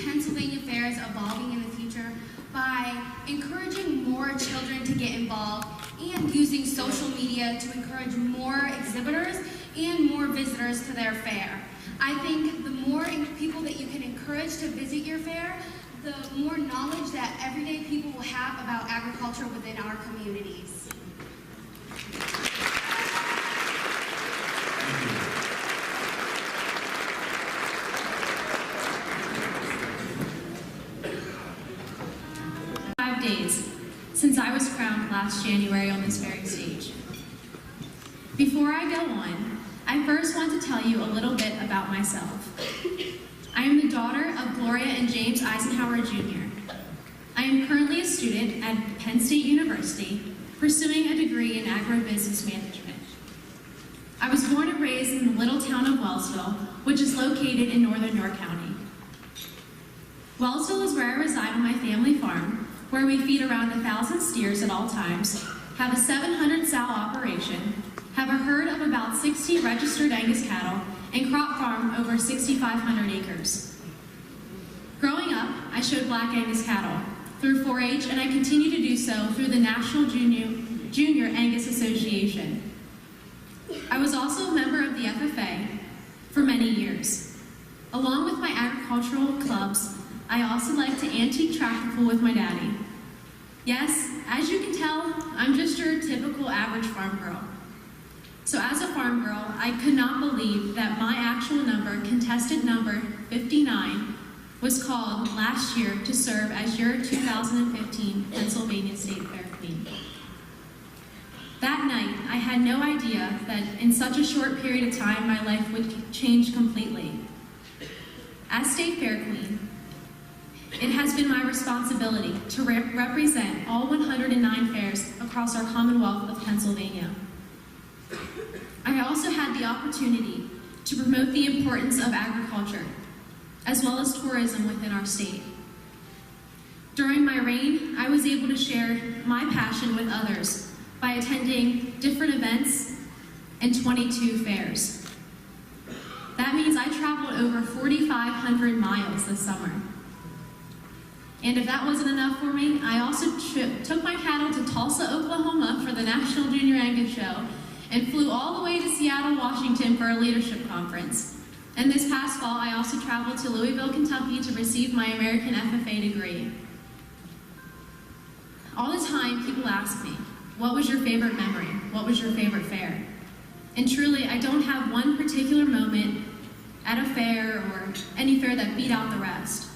Pennsylvania fairs evolving in the future by encouraging more children to get involved and using social media to encourage more exhibitors and more visitors to their fair. I think the more people that you can encourage to visit your fair, the more knowledge that everyday people will have about agriculture within our communities. Days since I was crowned last January on this very stage. Before I go on, I first want to tell you a little bit about myself. I am the daughter of Gloria and James Eisenhower Jr. I am currently a student at Penn State University pursuing a degree in agribusiness management. I was born and raised in the little town of Wellsville, which is located in northern York County. Wellsville is where I reside on my family farm, where we feed around 1,000 steers at all times, have a 700 sow operation, have a herd of about 60 registered Angus cattle, and crop farm over 6,500 acres. Growing up, I showed black Angus cattle through 4-H, and I continue to do so through the National Junior Angus Association. I was also a member of the FFA for many years. Along with my agricultural clubs, I also like to antique tractor pull with my daddy. Yes, as you can tell, I'm just your typical average farm girl. So as a farm girl, I could not believe that my actual number, contested number 59, was called last year to serve as your 2015 Pennsylvania State Fair Queen. That night, I had no idea that in such a short period of time, my life would change completely. As State Fair Queen, it has been my responsibility to represent all 109 fairs across our Commonwealth of Pennsylvania. I also had the opportunity to promote the importance of agriculture, as well as tourism within our state. During my reign, I was able to share my passion with others by attending different events and 22 fairs. That means I traveled over 4,500 miles this summer. And if that wasn't enough for me, I also took my cattle to Tulsa, Oklahoma for the National Junior Angus Show and flew all the way to Seattle, Washington for a leadership conference. And this past fall, I also traveled to Louisville, Kentucky to receive my American FFA degree. All the time, people ask me, what was your favorite memory? What was your favorite fair? And truly, I don't have one particular moment at a fair or any fair that beat out the rest.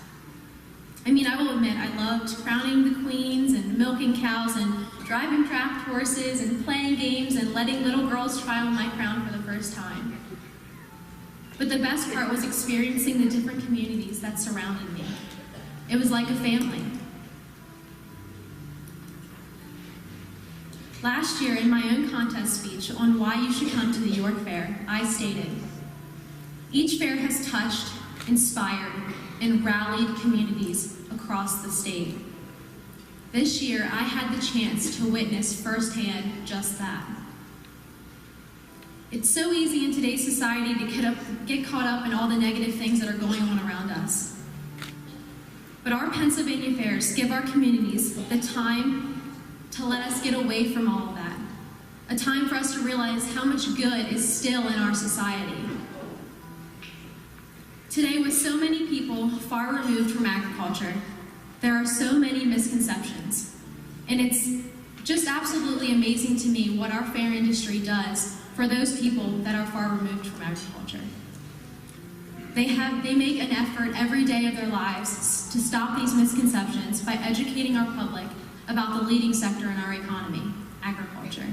I mean, I will admit, I loved crowning the queens and milking cows and driving draft horses and playing games and letting little girls try on my crown for the first time. But the best part was experiencing the different communities that surrounded me. It was like a family. Last year, in my own contest speech on why you should come to the York Fair, I stated, each fair has touched, inspired, and rallied communities across the state. This year, I had the chance to witness firsthand just that. It's so easy in today's society to get caught up in all the negative things that are going on around us. But our Pennsylvania fairs give our communities the time to let us get away from all of that. A time for us to realize how much good is still in our society. Today, with so many people far removed from agriculture, there are so many misconceptions. And it's just absolutely amazing to me what our fair industry does for those people that are far removed from agriculture. They make an effort every day of their lives to stop these misconceptions by educating our public about the leading sector in our economy, agriculture.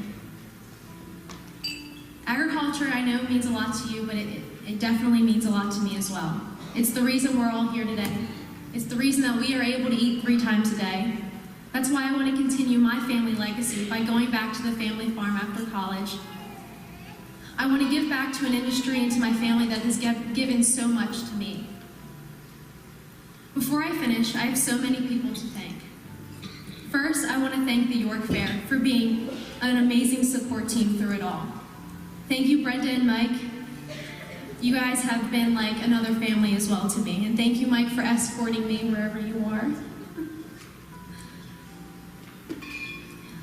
Agriculture, I know, means a lot to you, but it definitely means a lot to me as well. It's the reason we're all here today. It's the reason that we are able to eat 3 times a day. That's why I want to continue my family legacy by going back to the family farm after college. I want to give back to an industry and to my family that has given so much to me. Before I finish, I have so many people to thank. First, I want to thank the York Fair for being an amazing support team through it all. Thank you, Brenda and Mike. You guys have been like another family as well to me. And thank you, Mike, for escorting me wherever you are.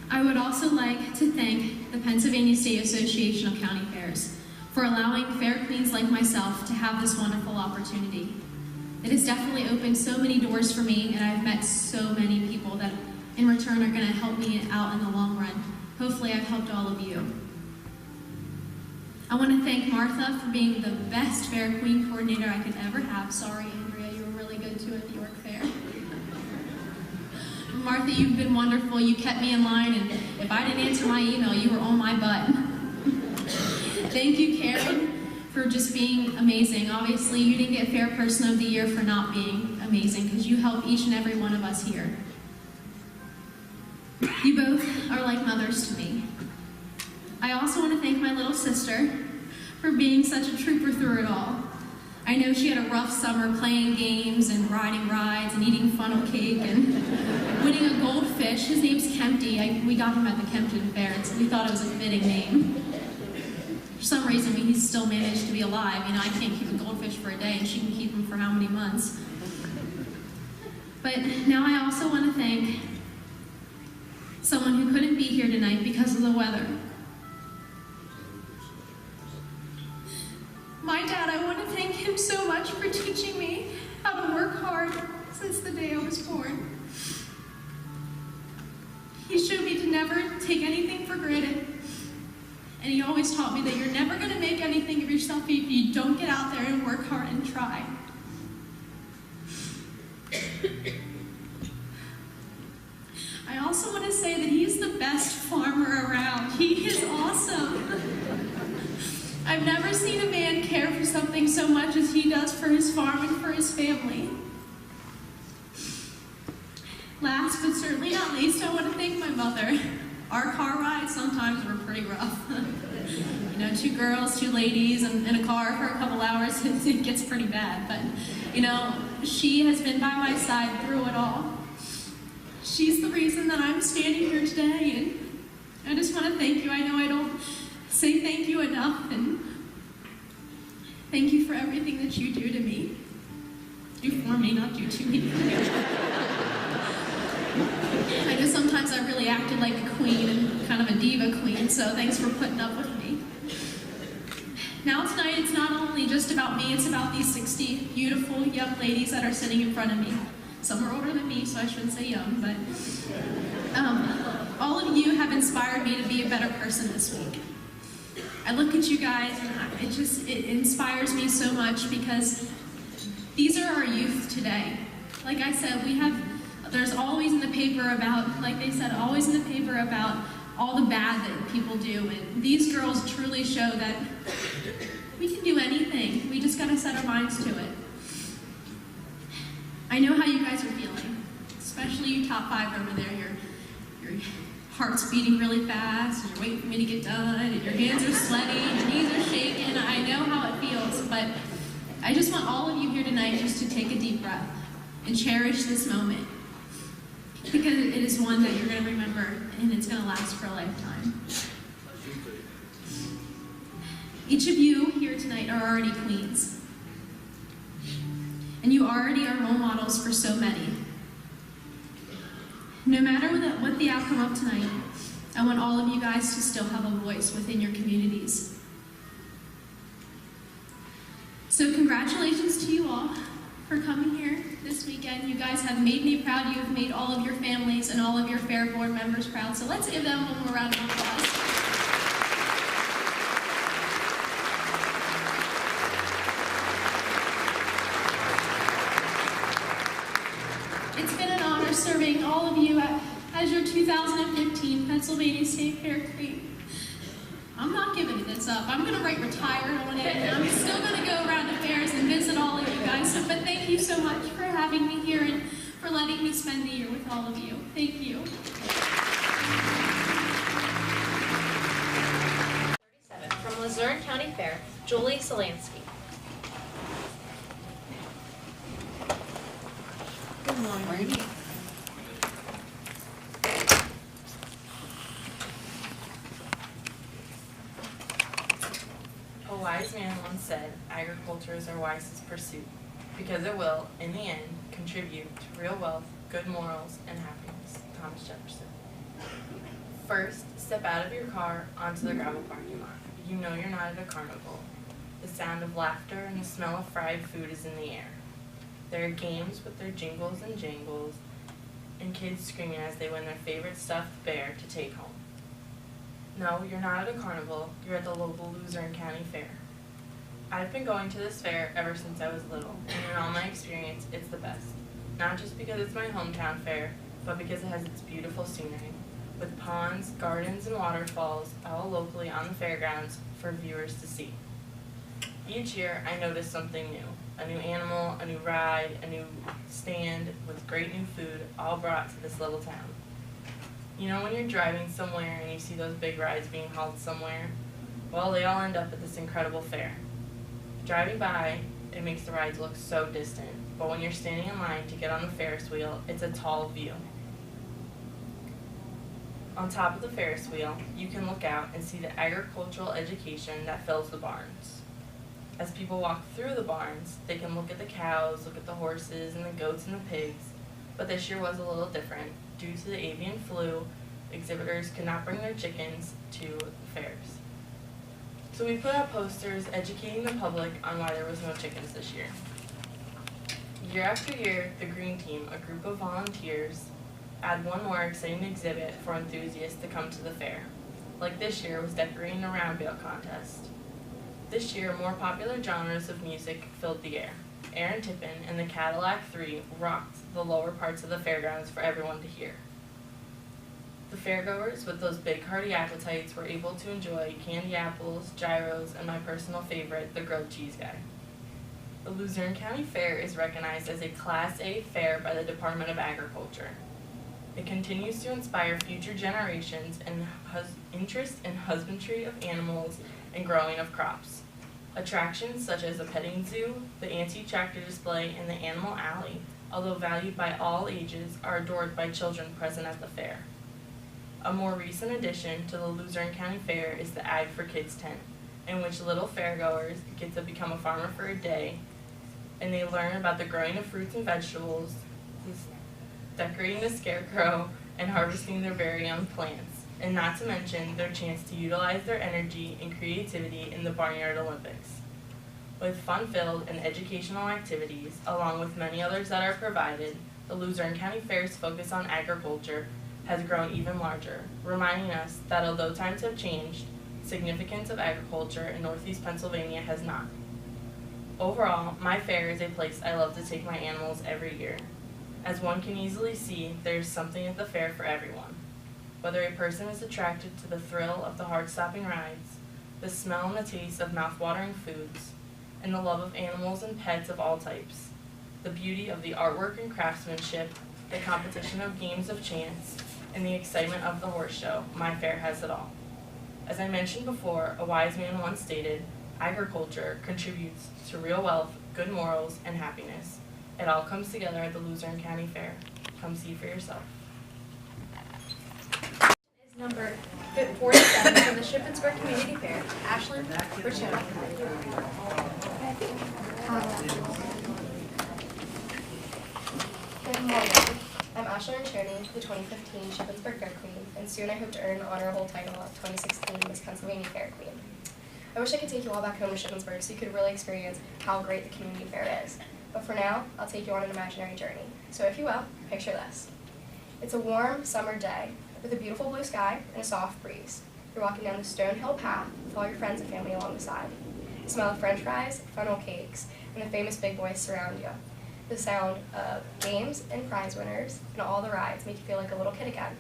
I would also like to thank the Pennsylvania State Association of County Fairs for allowing fair queens like myself to have this wonderful opportunity. It has definitely opened so many doors for me, and I've met so many people that in return are going to help me out in the long run. Hopefully I've helped all of you. I want to thank Martha for being the best fair queen coordinator I could ever have. Sorry, Andrea, you were really good too at the York Fair. Martha, you've been wonderful. You kept me in line, and if I didn't answer my email, you were on my butt. Thank you, Karen, for just being amazing. Obviously, you didn't get Fair Person of the Year for not being amazing, because you help each and every one of us here. You both are like mothers to me. I also want to thank my little sister for being such a trooper through it all. I know she had a rough summer playing games and riding rides and eating funnel cake and winning a goldfish. His name's Kempty. We got him at the Kempton Fair, so we thought it was a fitting name. For some reason, he's still managed to be alive. You know, I can't keep a goldfish for a day, and she can keep him for how many months? But now I also want to thank someone who couldn't be here tonight because of the weather. My dad, I want to thank him so much for teaching me how to work hard since the day I was born. He showed me to never take anything for granted. And he always taught me that you're never going to make anything of yourself if you don't get out there and work hard and try. I also want to say that he's the best farmer around. He is awesome. I've never seen a man care for something so much as he does for his farm and for his family. Last but certainly not least, I want to thank my mother. Our car rides sometimes were pretty rough. You know, 2 girls, 2 ladies, and in a car for a couple hours, it gets pretty bad. But, you know, she has been by my side through it all. She's the reason that I'm standing here today, and I just want to thank you. I know I don't say thank you enough, and thank you for everything that you do to me. Do for me, not do to me. I know sometimes I really acted like a queen and kind of a diva queen, so thanks for putting up with me. Now tonight, it's not only just about me, it's about these 60 beautiful young ladies that are sitting in front of me. Some are older than me, so I shouldn't say young, but all of you have inspired me to be a better person this week. I look at you guys, and it inspires me so much because these are our youth today. Like I said, there's always in the paper about, like they said, always in the paper about all the bad that people do, and these girls truly show that we can do anything. We just gotta set our minds to it. I know how you guys are feeling, especially you top 5 over there. Your heart's beating really fast, and you're waiting for me to get done, and your hands are sweaty, and your knees are shaking. I know how it feels, but I just want all of you here tonight just to take a deep breath and cherish this moment, because it is one that you're going to remember, and it's going to last for a lifetime. Each of you here tonight are already queens, and you already are role models for so many. No matter what the outcome of tonight, I want all of you guys to still have a voice within your communities. So congratulations to you all for coming here this weekend. You guys have made me proud. You have made all of your families and all of your Fair Board members proud. So let's give them one more round of applause. It's been an honor serving all of you as your 2015 Pennsylvania State Fair Queen. I'm not giving this up. I'm going to write retired on it, and I'm still going to go around to fairs and visit all of you guys. But thank you so much for having me here and for letting me spend the year with all of you. Thank you. 37 from Luzerne County Fair, Julie Solansky. Good morning. A wise man once said, agriculture is our wisest pursuit, because it will, in the end, contribute to real wealth, good morals, and happiness. Thomas Jefferson. First, step out of your car onto the gravel parking lot. You know you're not at a carnival. The sound of laughter and the smell of fried food is in the air. There are games with their jingles and jangles, and kids screaming as they win their favorite stuffed bear to take home. No, you're not at a carnival, you're at the local Luzerne County Fair. I've been going to this fair ever since I was little, and in all my experience, it's the best. Not just because it's my hometown fair, but because it has its beautiful scenery, with ponds, gardens, and waterfalls all locally on the fairgrounds for viewers to see. Each year, I notice something new. A new animal, a new ride, a new stand with great new food, all brought to this little town. You know when you're driving somewhere and you see those big rides being hauled somewhere? Well, they all end up at this incredible fair. Driving by, it makes the rides look so distant, but when you're standing in line to get on the Ferris wheel, it's a tall view. On top of the Ferris wheel, you can look out and see the agricultural education that fills the barns. As people walk through the barns, they can look at the cows, look at the horses and the goats and the pigs, but this year was a little different. Due to the avian flu, exhibitors could not bring their chickens to the fairs. So we put out posters educating the public on why there was no chickens this year. Year after year, the Green Team, a group of volunteers, add one more exciting exhibit for enthusiasts to come to the fair. Like this year was decorating the round bale contest. This year, more popular genres of music filled the air. Aaron Tippin and the Cadillac 3 rocked the lower parts of the fairgrounds for everyone to hear. The fairgoers with those big hearty appetites were able to enjoy candy apples, gyros, and my personal favorite, the grilled cheese guy. The Luzerne County Fair is recognized as a Class A fair by the Department of Agriculture. It continues to inspire future generations and interest in husbandry of animals and growing of crops. Attractions such as a petting zoo, the antique tractor display, and the animal alley, although valued by all ages, are adored by children present at the fair. A more recent addition to the Luzerne County Fair is the Ag for Kids tent, in which little fairgoers get to become a farmer for a day, and they learn about the growing of fruits and vegetables, decorating the scarecrow, and harvesting their very own plants. And not to mention their chance to utilize their energy and creativity in the Barnyard Olympics. With fun-filled and educational activities, along with many others that are provided, the Luzerne County Fair's focus on agriculture has grown even larger, reminding us that although times have changed, significance of agriculture in Northeast Pennsylvania has not. Overall, my fair is a place I love to take my animals every year. As one can easily see, there is something at the fair for everyone. Whether a person is attracted to the thrill of the heart-stopping rides, the smell and the taste of mouth-watering foods, and the love of animals and pets of all types, the beauty of the artwork and craftsmanship, the competition of games of chance, and the excitement of the horse show, my fair has it all. As I mentioned before, a wise man once stated, agriculture contributes to real wealth, good morals, and happiness. It all comes together at the Luzerne County Fair. Come see for yourself. Number 47 from the Shabazzburg Community Fair, Ashlyn Richard. Good morning. I'm Ashlyn Richard, the 2015 Shabazzburg Fair Queen, and soon I hope to earn the honorable title of 2016 Miss Pennsylvania Fair Queen. I wish I could take you all back home to Shabazzburg so you could really experience how great the community fair is. But for now, I'll take you on an imaginary journey. So if you will, picture this. It's a warm summer day with a beautiful blue sky and a soft breeze. You're walking down the stone hill path with all your friends and family along the side. The smell of french fries, funnel cakes, and the famous big boys surround you. The sound of games and prize winners and all the rides make you feel like a little kid again.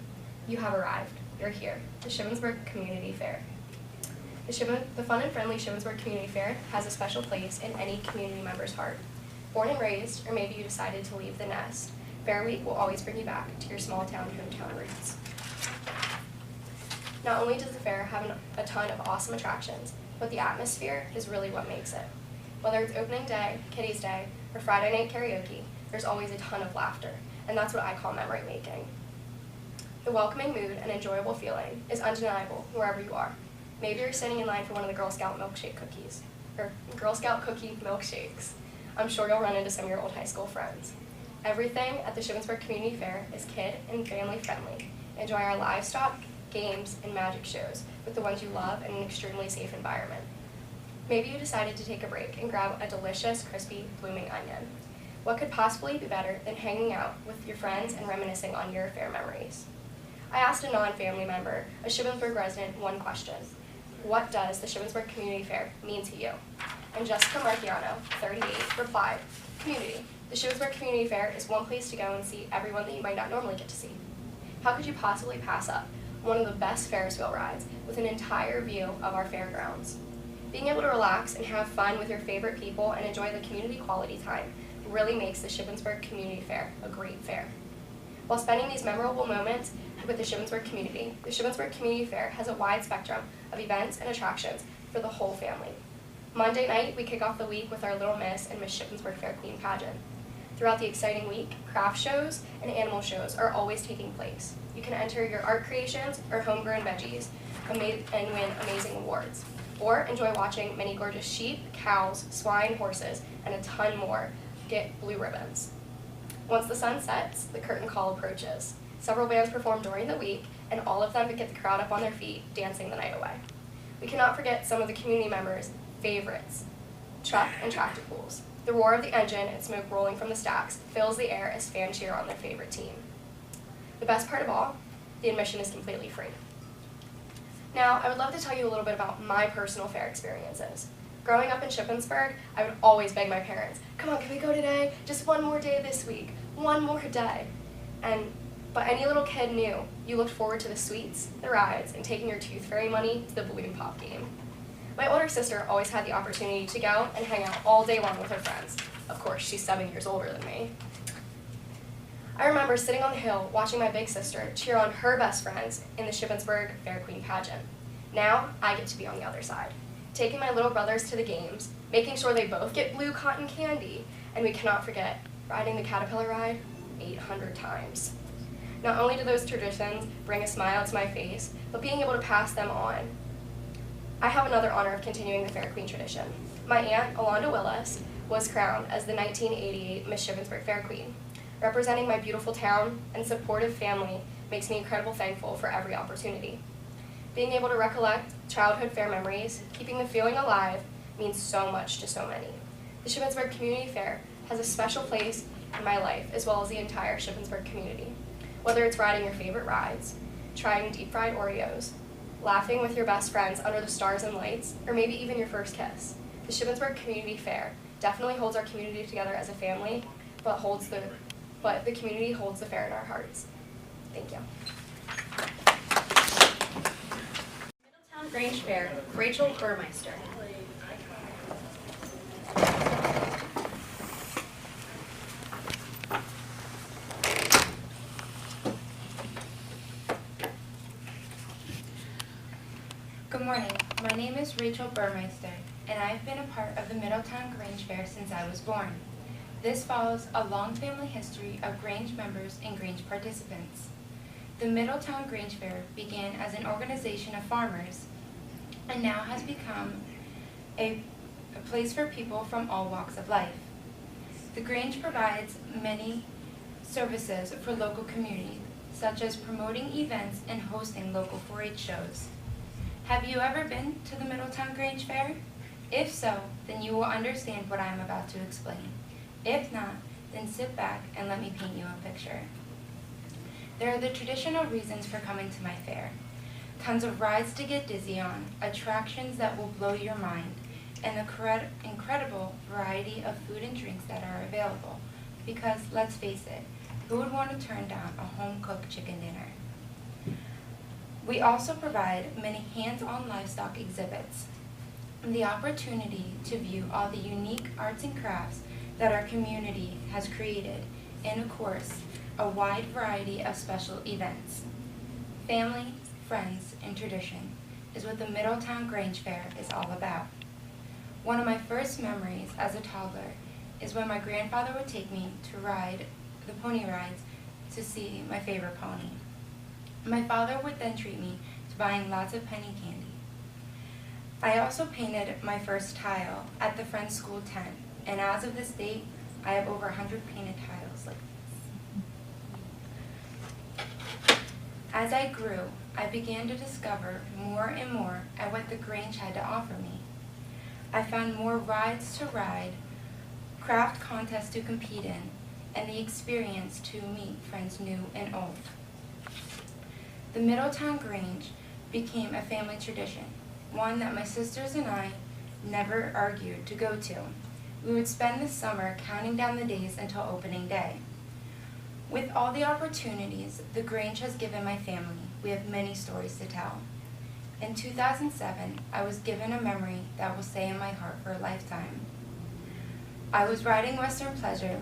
You have arrived. You're here. The Shabazzburg Community Fair. The fun and friendly Shabazzburg Community Fair has a special place in any community member's heart. Born and raised, or maybe you decided to leave the nest, Fair Week will always bring you back to your small town hometown roots. Not only does the fair have a ton of awesome attractions, but the atmosphere is really what makes it. Whether it's opening day, kiddies day, or Friday night karaoke, there's always a ton of laughter, and that's what I call memory making. The welcoming mood and enjoyable feeling is undeniable wherever you are. Maybe you're standing in line for one of the Girl Scout milkshake cookies. Girl Scout cookie milkshakes. I'm sure you'll run into some of your old high school friends. Everything at the Shippensburg Community Fair is kid and family friendly. Enjoy our livestock, games, and magic shows with the ones you love in an extremely safe environment. Maybe you decided to take a break and grab a delicious, crispy, blooming onion. What could possibly be better than hanging out with your friends and reminiscing on your fair memories? I asked a non-family member, a Shippensburg resident, one question. What does the Shippensburg Community Fair mean to you? And Jessica Marchiano, 38, replied, community. The Shippensburg Community Fair is one place to go and see everyone that you might not normally get to see. How could you possibly pass up one of the best Ferris wheel rides with an entire view of our fairgrounds? Being able to relax and have fun with your favorite people and enjoy the community quality time really makes the Shippensburg Community Fair a great fair. While spending these memorable moments with the Shippensburg community, the Shippensburg Community Fair has a wide spectrum of events and attractions for the whole family. Monday night, we kick off the week with our Little Miss and Miss Shippensburg Fair Queen pageant. Throughout the exciting week, craft shows and animal shows are always taking place. You can enter your art creations or homegrown veggies and win amazing awards. Or enjoy watching many gorgeous sheep, cows, swine, horses, and a ton more get blue ribbons. Once the sun sets, the curtain call approaches. Several bands perform during the week, and all of them get the crowd up on their feet, dancing the night away. We cannot forget some of the community members' favorites, truck and tractor pools. The roar of the engine and smoke rolling from the stacks fills the air as fans cheer on their favorite team. The best part of all, the admission is completely free. Now, I would love to tell you a little bit about my personal fair experiences. Growing up in Shippensburg, I would always beg my parents, come on, can we go today? Just one more day this week, one more day. But any little kid knew you looked forward to the sweets, the rides, and taking your tooth fairy money to the balloon pop game. My older sister always had the opportunity to go and hang out all day long with her friends. Of course, she's 7 years older than me. I remember sitting on the hill watching my big sister cheer on her best friends in the Shippensburg Fair Queen pageant. Now, I get to be on the other side, taking my little brothers to the games, making sure they both get blue cotton candy, and we cannot forget riding the Caterpillar ride 800 times. Not only do those traditions bring a smile to my face, but being able to pass them on. I have another honor of continuing the Fair Queen tradition. My aunt, Alonda Willis, was crowned as the 1988 Miss Shippensburg Fair Queen. Representing my beautiful town and supportive family makes me incredibly thankful for every opportunity. Being able to recollect childhood fair memories, keeping the feeling alive, means so much to so many. The Shippensburg Community Fair has a special place in my life, as well as the entire Shippensburg community. Whether it's riding your favorite rides, trying deep-fried Oreos, laughing with your best friends under the stars and lights, or maybe even your first kiss, the Shippensburg Community Fair definitely holds our community together as a family, but the community holds the fair in our hearts. Thank you. Middletown Grange Fair, Rachel Burmeister. Good morning. My name is Rachel Burmeister, and I've been a part of the Middletown Grange Fair since I was born. This follows a long family history of Grange members and Grange participants. The Middletown Grange Fair began as an organization of farmers and now has become a place for people from all walks of life. The Grange provides many services for local communities, such as promoting events and hosting local 4-H shows. Have you ever been to the Middletown Grange Fair? If so, then you will understand what I am about to explain. If not, then sit back and let me paint you a picture. There are the traditional reasons for coming to my fair. Tons of rides to get dizzy on, attractions that will blow your mind, and the incredible variety of food and drinks that are available. Because, let's face it, who would want to turn down a home-cooked chicken dinner? We also provide many hands-on livestock exhibits, and the opportunity to view all the unique arts and crafts that our community has created, and of course, a wide variety of special events. Family, friends, and tradition is what the Middletown Grange Fair is all about. One of my first memories as a toddler is when my grandfather would take me to ride the pony rides to see my favorite pony. My father would then treat me to buying lots of penny candy. I also painted my first tile at the Friends School tent, and as of this date, I have over 100 painted tiles like this. As I grew, I began to discover more and more at what the Grange had to offer me. I found more rides to ride, craft contests to compete in, and the experience to meet friends new and old. The Middletown Grange became a family tradition, one that my sisters and I never argued to go to. We would spend the summer counting down the days until opening day. With all the opportunities the Grange has given my family, we have many stories to tell. In 2007, I was given a memory that will stay in my heart for a lifetime. I was riding Western Pleasure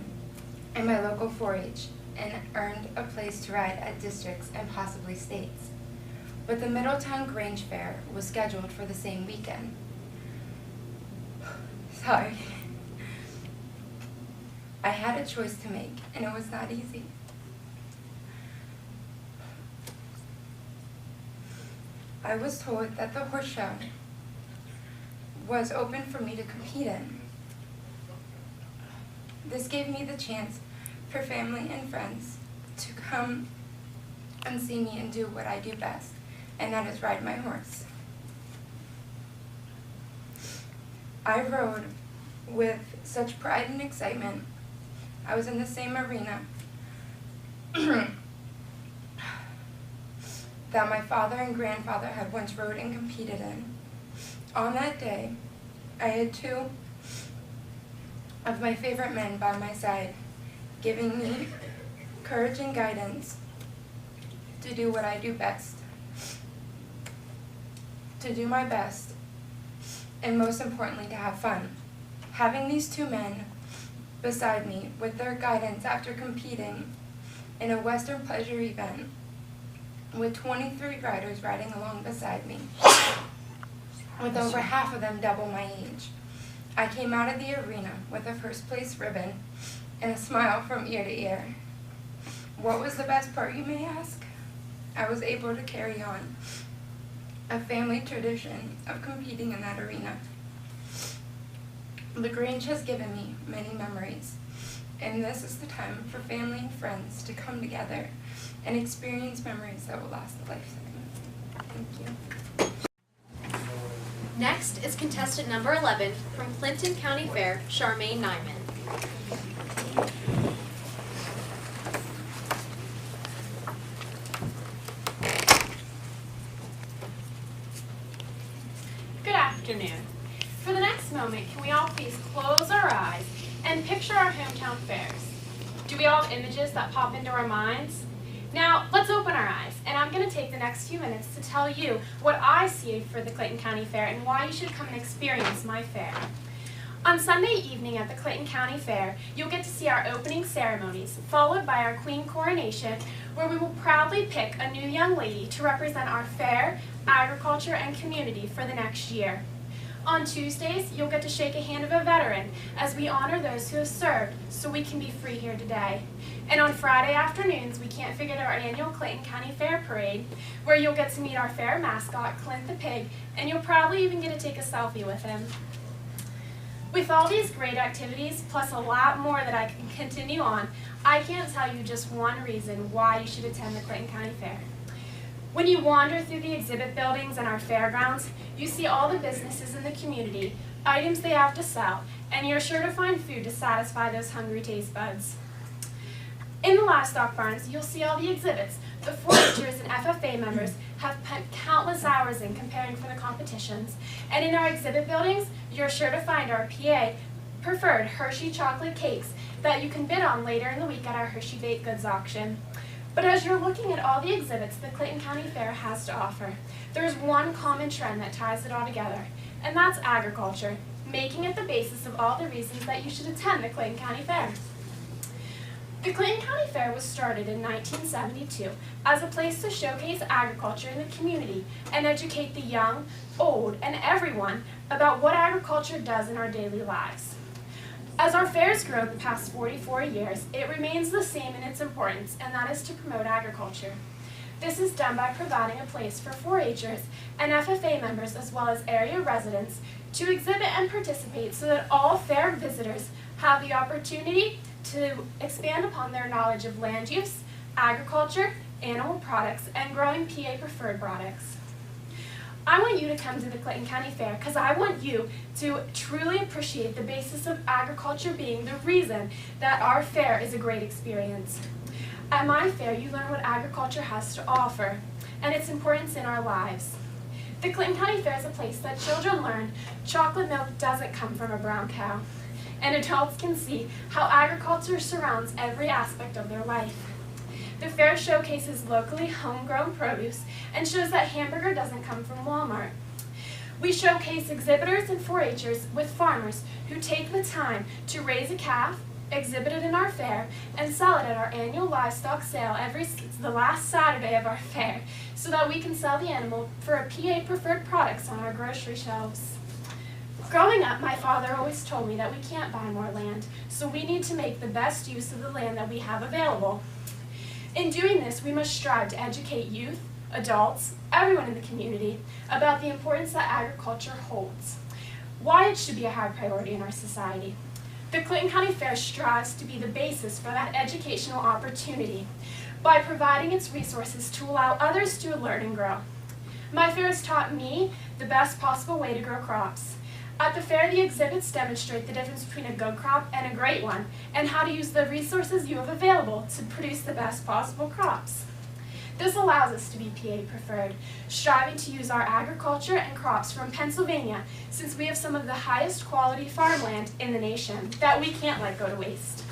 in my local 4-H and earned a place to ride at districts and possibly states. But the Middletown Grange Fair was scheduled for the same weekend. Sorry. I had a choice to make, and it was not easy. I was told that the horse show was open for me to compete in. This gave me the chance for family and friends to come and see me and do what I do best, and that is ride my horse. I rode with such pride and excitement. I was in the same arena that my father and grandfather had once rode and competed in. On that day, I had two of my favorite men by my side, giving me courage and guidance to do what I do best, to do my best, and most importantly, to have fun. Having these two men beside me with their guidance after competing in a Western Pleasure event with 23 riders riding along beside me, with over half of them double my age. I came out of the arena with a first place ribbon and a smile from ear to ear. What was the best part, you may ask? I was able to carry on a family tradition of competing in that arena. The Grange has given me many memories, and this is the time for family and friends to come together and experience memories that will last a lifetime. Thank you. Next is contestant number 11 from Clinton County Fair, Charmaine Nyman. Good afternoon. For the next moment, can we all please close our eyes and picture our hometown fairs? Do we all have images that pop into our minds? Now, let's open our eyes, and I'm going to take the next few minutes to tell you what I see for the Clinton County Fair and why you should come and experience my fair. On Sunday evening at the Clinton County Fair, you'll get to see our opening ceremonies, followed by our Queen Coronation, where we will proudly pick a new young lady to represent our fair, agriculture, and community for the next year. On Tuesdays, you'll get to shake a hand of a veteran as we honor those who have served so we can be free here today. And on Friday afternoons, we can't forget our annual Clinton County Fair Parade, where you'll get to meet our fair mascot, Clint the Pig, and you'll probably even get to take a selfie with him. With all these great activities, plus a lot more that I can continue on, I can't tell you just one reason why you should attend the Clinton County Fair. When you wander through the exhibit buildings and our fairgrounds, you see all the businesses in the community, items they have to sell, and you're sure to find food to satisfy those hungry taste buds. In the livestock barns, you'll see all the exhibits. The 4-Hers and FFA members have spent countless hours in comparing for the competitions. And in our exhibit buildings, you're sure to find our PA preferred Hershey chocolate cakes that you can bid on later in the week at our Hershey Baked Goods auction. But as you're looking at all the exhibits the Clinton County Fair has to offer, there's one common trend that ties it all together, and that's agriculture, making it the basis of all the reasons that you should attend the Clinton County Fair. The Clinton County Fair was started in 1972 as a place to showcase agriculture in the community and educate the young, old, and everyone about what agriculture does in our daily lives. As our fair's grown the past 44 years, it remains the same in its importance, and that is to promote agriculture. This is done by providing a place for 4-Hers and FFA members as well as area residents to exhibit and participate so that all fair visitors have the opportunity to expand upon their knowledge of land use, agriculture, animal products, and growing PA preferred products. I want you to come to the Clayton County Fair because I want you to truly appreciate the basis of agriculture being the reason that our fair is a great experience. At my fair, you learn what agriculture has to offer and its importance in our lives. The Clayton County Fair is a place that children learn chocolate milk doesn't come from a brown cow, and adults can see how agriculture surrounds every aspect of their life. The fair showcases locally homegrown produce and shows that hamburger doesn't come from Walmart. We showcase exhibitors and 4-Hers with farmers who take the time to raise a calf, exhibit it in our fair, and sell it at our annual livestock sale the last Saturday of our fair so that we can sell the animal for a PA preferred products on our grocery shelves. Growing up, my father always told me that we can't buy more land, so we need to make the best use of the land that we have available. In doing this, we must strive to educate youth, adults, everyone in the community about the importance that agriculture holds, why it should be a high priority in our society. The Clayton County Fair strives to be the basis for that educational opportunity by providing its resources to allow others to learn and grow. My fair has taught me the best possible way to grow crops. At the fair, the exhibits demonstrate the difference between a good crop and a great one, and how to use the resources you have available to produce the best possible crops. This allows us to be PA preferred, striving to use our agriculture and crops from Pennsylvania, since we have some of the highest quality farmland in the nation that we can't let go to waste.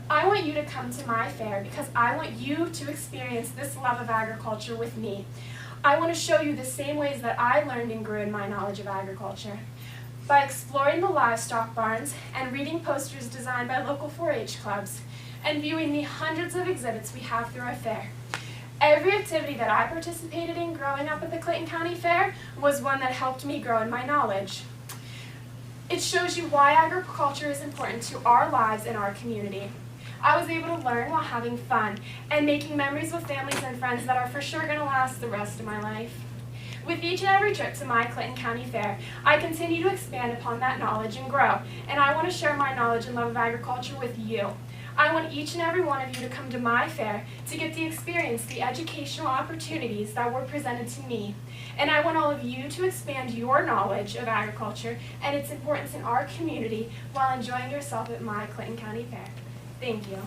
I want you to come to my fair because I want you to experience this love of agriculture with me. I want to show you the same ways that I learned and grew in my knowledge of agriculture. By exploring the livestock barns and reading posters designed by local 4-H clubs and viewing the hundreds of exhibits we have through our fair. Every activity that I participated in growing up at the Clayton County Fair was one that helped me grow in my knowledge. It shows you why agriculture is important to our lives and our community. I was able to learn while having fun and making memories with families and friends that are for sure going to last the rest of my life. With each and every trip to my Clayton County Fair, I continue to expand upon that knowledge and grow, and I want to share my knowledge and love of agriculture with you. I want each and every one of you to come to my fair to get the experience, the educational opportunities that were presented to me. And I want all of you to expand your knowledge of agriculture and its importance in our community while enjoying yourself at my Clayton County Fair. Thank you.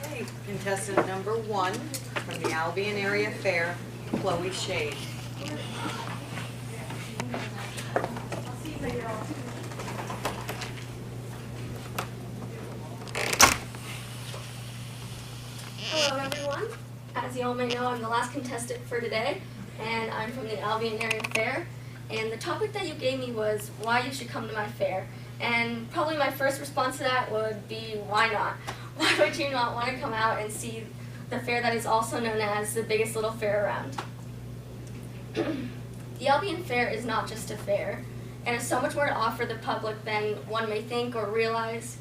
Okay, contestant number 1 from the Albion Area Fair, Chloe Shade. Hello everyone. As you all may know, I'm the last contestant for today, and I'm from the Albion Area Fair. And the topic that you gave me was why you should come to my fair. And probably my first response to that would be, why not? Why would you not want to come out and see the fair that is also known as the biggest little fair around? The Albion Fair is not just a fair, and has so much more to offer the public than one may think or realize.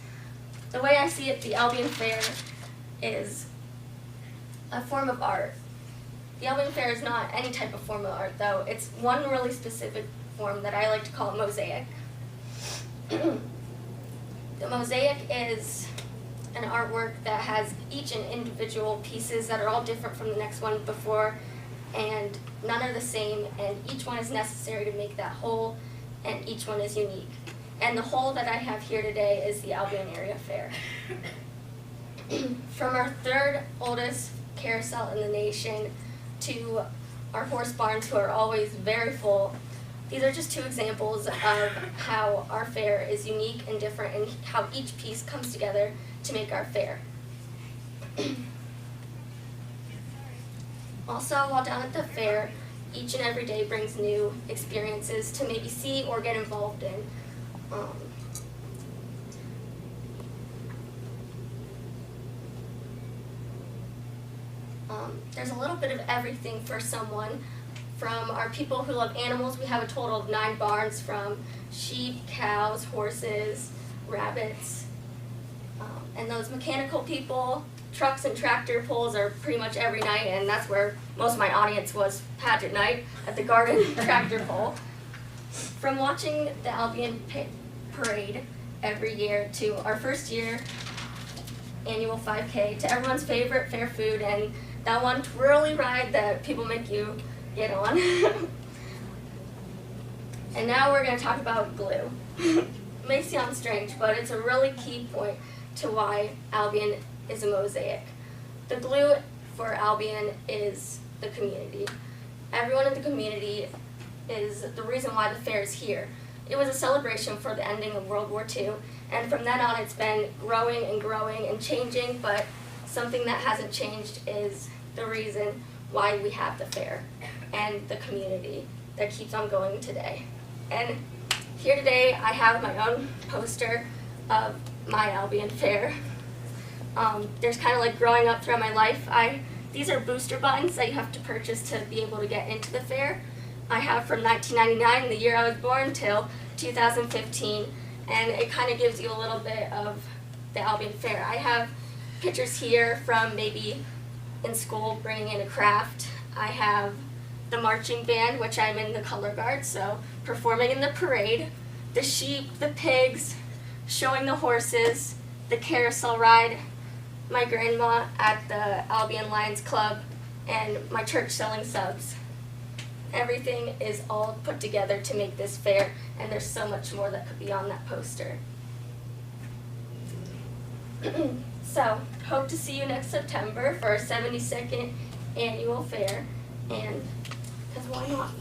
The way I see it, the Albion Fair is a form of art. The Albion Fair is not any type of form of art, though. It's one really specific form that I like to call mosaic. The mosaic is an artwork that has each and individual pieces that are all different from the next one before, and none are the same, and each one is necessary to make that whole, and each one is unique. And the whole that I have here today is the Albion Area Fair. From our third oldest carousel in the nation to our horse barns, who are always very full, these are just two examples of how our fair is unique and different and how each piece comes together to make our fair. Also, while down at the fair, each and every day brings new experiences to maybe see or get involved in. There's a little bit of everything for someone, from our people who love animals. We have a total of 9 barns from sheep, cows, horses, rabbits, and those mechanical people, trucks and tractor pulls are pretty much every night, and that's where most of my audience was pageant night at the garden tractor pull. From watching the Albion parade every year to our first year annual 5K to everyone's favorite fair food and that one twirly ride that people make you get on. And now we're going to talk about glue. It may sound strange, but it's a really key point to why Albion is a mosaic. The glue for Albion is the community. Everyone in the community is the reason why the fair is here. It was a celebration for the ending of World War II, and from then on it's been growing and changing, but something that hasn't changed is the reason why we have the fair and the community that keeps on going today. And here today I have my own poster of my Albion Fair. There's kind of like growing up throughout my life. These are booster buttons that you have to purchase to be able to get into the fair. I have from 1999, the year I was born, till 2015, and it kind of gives you a little bit of the Albion Fair. I have pictures here from maybe in school bringing in a craft. I have the marching band, which I'm in the color guard, so performing in the parade, the sheep, the pigs, showing the horses, the carousel ride, my grandma at the Albion Lions Club, and my church selling subs. Everything is all put together to make this fair, and there's so much more that could be on that poster. So, hope to see you next September for our 72nd annual fair, and because why not?